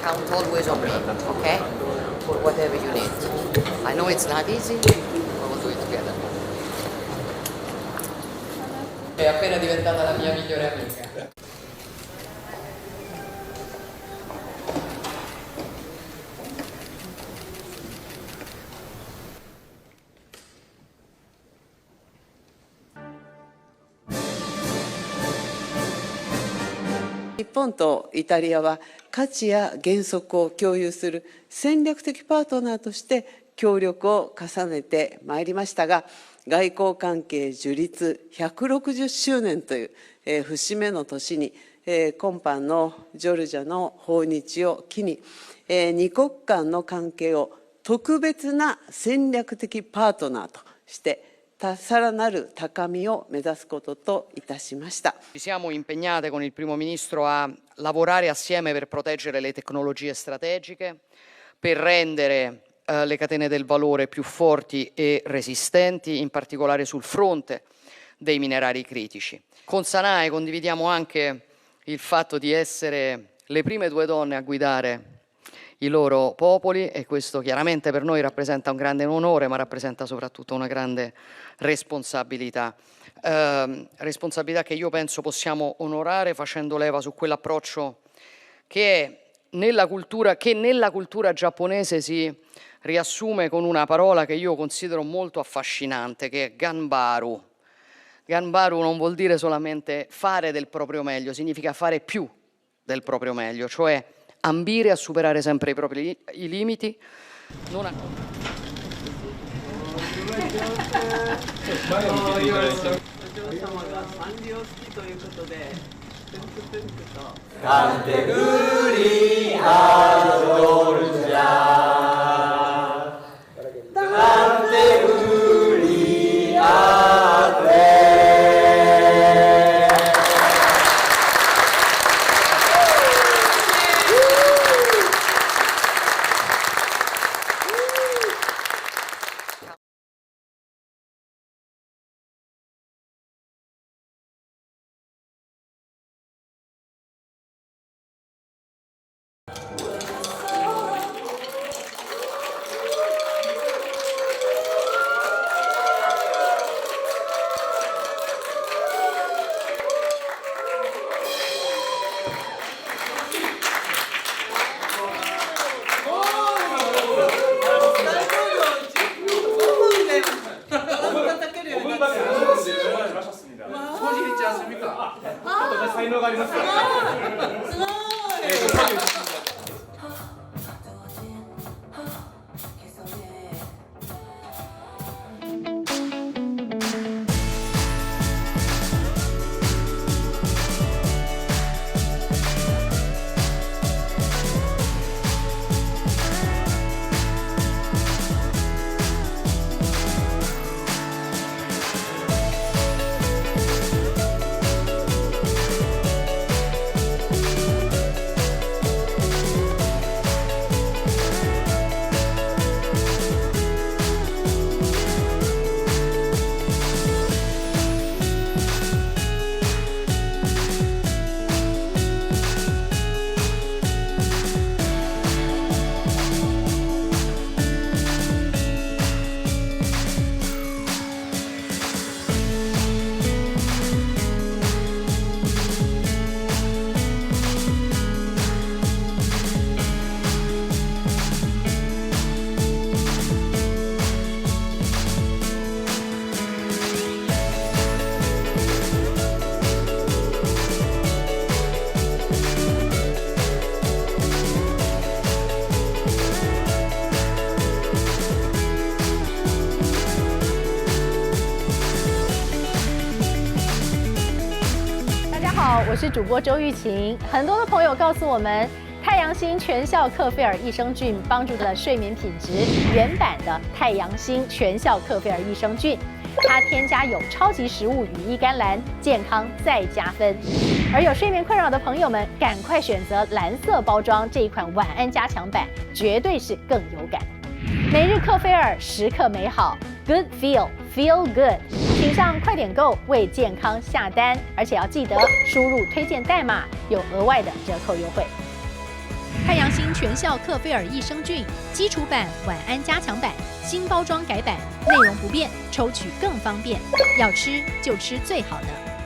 count always on me, okay? For whatever you need. I know it's not easy, but we'll do it together. È appena diventata la mia migliore amica.日本とイタリアは価値や原則を共有する戦略的パートナーとして協力を重ねてまいりましたが、外交関係樹立160周年という節目の年に今般のジョルジャの訪日を機に二国間の関係を特別な戦略的パートナーとしてさらなる高みを目指すことといたしました。Ci siamo impegnate con il primo ministro a lavorare assieme per proteggere le tecnologie strategiche, per rendere le catene del valore più forti e resistenti, in particolare sul fronte dei minerali critici. Con Sanae condividiamo anche il fatto di essere le prime 2 donne a guidare i loro popoli e questo chiaramente per noi rappresenta un grande onore, ma rappresenta soprattutto una grande responsabilità. Responsabilità che io penso possiamo onorare facendo leva su quell'approccio che nella cultura giapponese si riassume con una parola che io considero molto affascinante, che è ganbaru. Ganbaru non vuol dire solamente fare del proprio meglio, significa fare più del proprio meglio, cioè ambire a superare sempre i propri limiti, non a... カンテグリアドルジャカンテグリアデ才能がありますから。すごい。我是主播周玉琴。很多的朋友告诉我们，太阳星全效克菲尔益生菌帮助了睡眠品质。原版的太阳星全效克菲尔益生菌，它添加有超级食物羽衣甘蓝，健康再加分。而有睡眠困扰的朋友们，赶快选择蓝色包装这一款晚安加强版，绝对是更有感。每日克菲尔，时刻美好 ，Good Feel Good。请上快点购为健康下单，而且要记得输入推荐代码，有额外的折扣优惠。太阳星全效克菲尔益生菌基础版、晚安加强版新包装改版，内容不变，抽取更方便。要吃就吃最好的。